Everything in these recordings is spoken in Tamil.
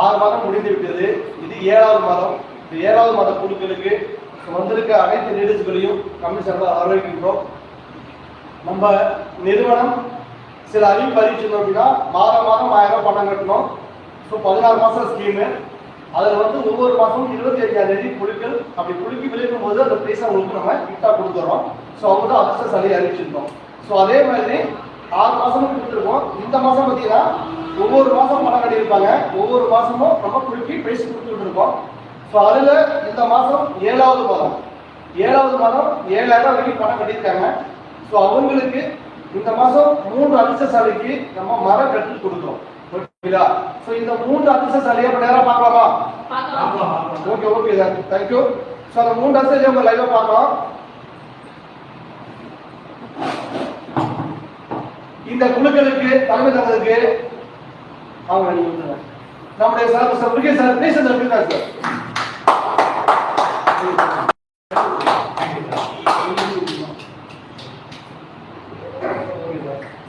6 மாதம் முடிந்து விட்டது. இது 7வது மாதம். இந்த 7வது மாத குழுக்களுக்கு வந்திருக்க அனைத்து லேடிஸ்களையும் கமிஷனராக வரவேற்கின்றோம். நம்ம நிறுவனம் சில அறிவிப்பு அறிவிச்சிருந்தோம் அப்படின்னா மாதம் 1000 பணம் கட்டணும். ஸோ 16 மாதம் ஸ்கீமு. அதில் வந்து ஒவ்வொரு மாதமும் 25ஆம் தேதி குழுக்கள் அப்படி குழுக்கி விளைக்கும் போது அந்த பிரைஸ் அவங்களுக்கு நம்ம கிஃப்டாக கொடுத்துறோம். ஸோ அவங்க தான் அதிர்ஷ்ட சலுகை அறிவிச்சிருந்தோம். ஸோ அதே மாதிரி 6 மாதமும் கொடுத்துருக்கோம். இந்த மாதம் பார்த்தீங்கன்னா ஒவ்வொரு மாதம் பணம் கட்டியிருப்பாங்க. ஒவ்வொரு மாதமும் நம்ம குழுக்கி பிரைஸ் கொடுத்துட்டு இருக்கோம். ஸோ அதில் இந்த மாதம் 7வது மாதம் 7,000 வரைக்கும் பணம் கட்டியிருக்காங்க. ஸோ அவங்களுக்கு இந்த மாதம் 3 அதிர்ஷ்ட சலுகைக்கு நம்ம மரம் கட்டி கொடுக்குறோம். ஓகேங்களா? ஸோ இந்த 3 அதிர்ஷ்ட சலுகையை இப்போ நேராக பார்க்கலாமா? Okay okay sir, thank you. So அந்த 3 அதிர்ஷ்ட சலுகையை நம்ம லைவாக பார்க்கலாம். இந்த குழுக்களுக்கு தலைமை தந்ததுக்கு அவங்க நம்முடைய சார் சார் சார் பேசுறது சார் சார்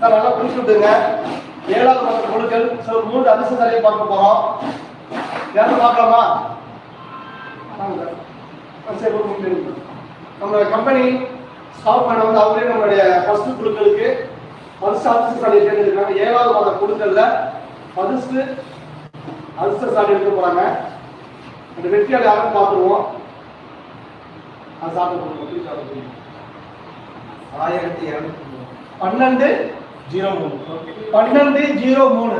நல்லா புரிஞ்சுட்டுங்க. 7வது மாத குழுக்கள் 3 அதிர்ஷ்ட சலுகையை பார்க்க போறோம். யாரும் பார்க்கலாமா? நம்ம கம்பெனி ஸ்டாப் பண்ண வந்து அவரே நம்மளுடைய ஃபர்ஸ்ட் குழுக்களுக்கு ஃபர்ஸ்ட் அதிர்ஷ்ட சலுகை தேர்ந்தெடுக்கிறாங்க. 7வது மாத குழுக்கள்ல ஃபர்ஸ்ட் அதிர்ஷ்ட சலுகை எடுக்க போறாங்க. அந்த வெற்றியாளர் யாரும் பார்த்துருவோம். அது சாப்பிட்டு 1203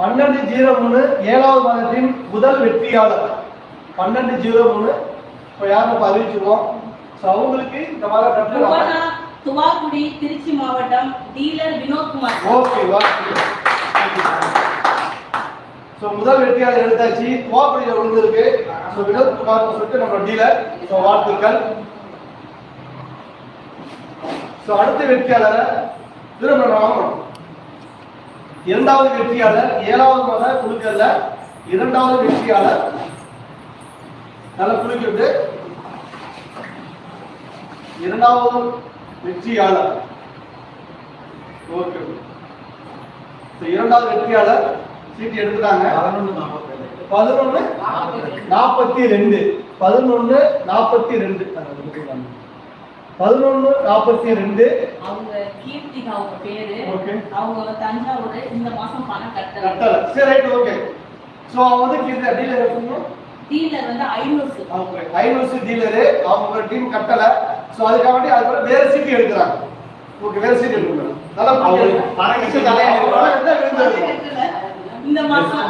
1203 7வது மாதத்தின் முதல் வெற்றியாளர் 1203 இப்போ யாரும் அறிவிச்சிருவோம். ஸோ அவங்களுக்கு இந்த மாதிரி கட்டணம் துவாக்குடி திருச்சி மாவட்டம் டீலர் வினோத்குமார். ஓகே வா. ஸோ முதல் வெற்றியாளர் எடுத்தாச்சு. துவாக்குடியில் விழுந்திருக்கு. ஸோ வினோத்குமார் சொல்லிட்டு நம்ம டீலர். ஸோ வாழ்த்துக்கள். ஸோ அடுத்த வெற்றியாளரை திரும்ப வாங்கணும். 2வது வெற்றியாளர் 7வது மாத குழுக்கள்ல 2வது வெற்றியாளர் நல்ல குழுக்கிட்டு 2வது வெற்றியாளர். ஓகே. 2வது வெற்றியாளர் சீட்டு எடுத்துட்டாங்க. 1142 அவங்க கீர்த்திகா அவங்க பேரு. அவங்க தஞ்சாவூர். இந்த மாசம் பணம் கட்டல. சரி ரைட் ஓகே. சோ அவங்க வந்து கீர்த்திகா டீலர் எப்பங்க? டீலர் வந்து 500. Okay 500 dealer. அவங்க டீம் கட்டல. சோ அதுக்காக வேண்டி அதுக்கு வேற சீட் எடுக்கறாங்க. ஓகே வேற சீட் எடுக்கறாங்க. நல்லா பணம் கட்டி தலைய இந்த மாசம்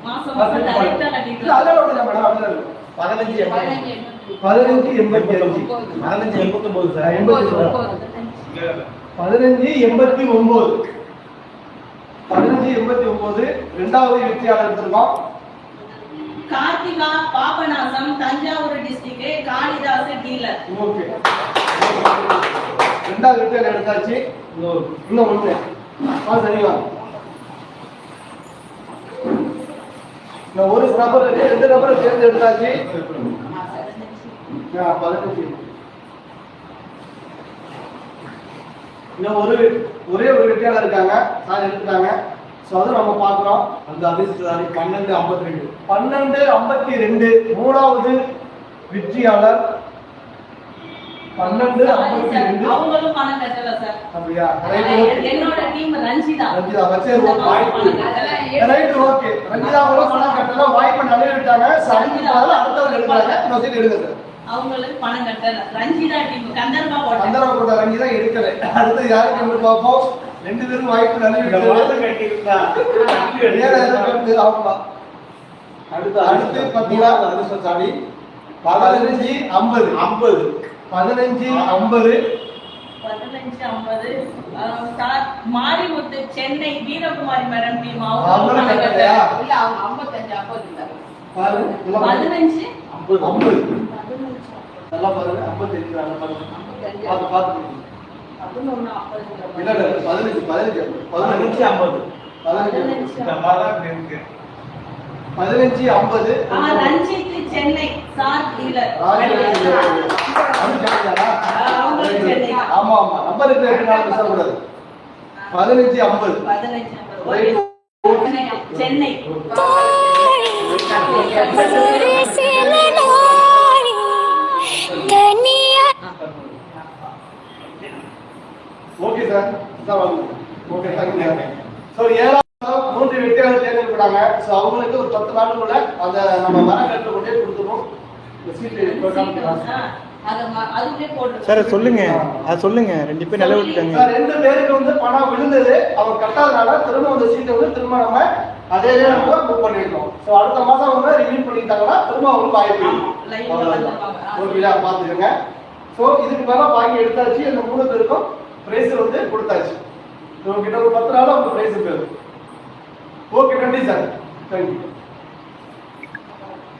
மாசம் டைரக்டா கட்டிட்டு அதோட மேடம் அப்படியே 1585 1589 சார் 1589 2வது வெற்றியாளர் எடுத்திருக்கோம். Karthika Papanasam Thanjavur district Kalidas dealer. Okay 2வது வெற்றியாளர் எடுத்தாச்சு. இன்னும் ஒண்ணு சரிவா. நான் ஒரு நபர் 2 நபரை தேர்ந்தெடுத்தாச்சு. 15 இன்னும் ஒரே ஒரு வெற்றியாளர் இருக்காங்க. சார் எடுத்துட்டாங்க. ஸோ அதை நம்ம பார்க்குறோம். அந்த அதிர்ஷ்டசாலி 1252 3வது வெற்றியாளர் 1252. அவங்களும் பணம் கட்டல சார். அப்படியா? என்னோட டீம் ரஞ்சிதா வச்சே வாய்ப்பு. Right okay. ரஞ்சிதாவும் பணம் கட்டல. வாய்ப்பு நிறைய விட்டாங்க. சரஞ்சிதா அடுத்தவர் எடுப்பாங்க. நோசிட் எடுங்க சார். அவங்களுக்கு பணம் கட்டல. ரஞ்சிதா டீம் கந்தர்வா போட்ட ரஞ்சிதா எடுக்கல. அடுத்து யாருக்கு நம்ம பாப்போம். 2 பேரும் வாய்ப்பு நிறைய விட்டாங்க. கட்டிருந்தா வேற ஏதாவது ஆமா. அடுத்து பாத்தீங்கன்னா அதிர்ஷ்டசாலி 1550 sir Marimuthu Chennai Veerakumari madam team. அவங்க இல்ல அவங்க 55 இல்ல பாரு 15 50 நல்லா பாருங்க 55 நல்லா பாருங்க. பாத்து 11 இல்ல 15 1550 ரஞ்சித் சென்னை சார் டீலர். ஆமா நம்பர் இருக்கு. 2 நாள் மிஸ் ஆகக்கூடாது. 1550. 1550. Chennai. Okay sir. Okay thank you. So 7வது 3 வெற்றியாளர்கள் தேர்ந்தெடுக்கிறாங்க. ஸோ அவங்களுக்கு ஒரு 10 நாளுக்குள்ள அந்த நம்ம மரக்கட்டில் கொண்டே கொடுத்துருவோம். இந்த சீட்டு சார் சொல்லுங்க, அது சொல்லுங்க. 2 பேர் நிலவிட்டாங்க. சார் 2 பேருக்கு வந்து பணம் விழுந்தது, அவங்க கட்டாதனால திரும்ப அந்த சீட்டை வந்து திரும்ப நம்ம அதே நம்ம புக் பண்ணிருக்கோம். ஸோ அடுத்த மாதம் அவங்க ரினியூ பண்ணிட்டாங்கன்னா திரும்ப அவங்களுக்கு வாய்ப்பு ஓகேங்களா, பார்த்துக்கோங்க. ஸோ இதுக்கு மேலே வாங்கி எடுத்தாச்சு. அந்த 3 பேருக்கும் பிரைஸ் வந்து கொடுத்தாச்சு. ஸோ கிட்ட ஒரு 10 நாள் அவங்க பிரைஸ் போயிடும். ஓகே நன்றி சார், தேங்க்யூ.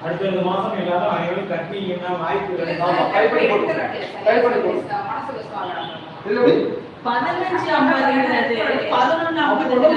அடுத்த இந்த மாசம் எல்லாரும் அனைவரும் கட்டி என்ன வாய்ப்பு ஆமா டைப் பண்ணி போடு. 1550 1150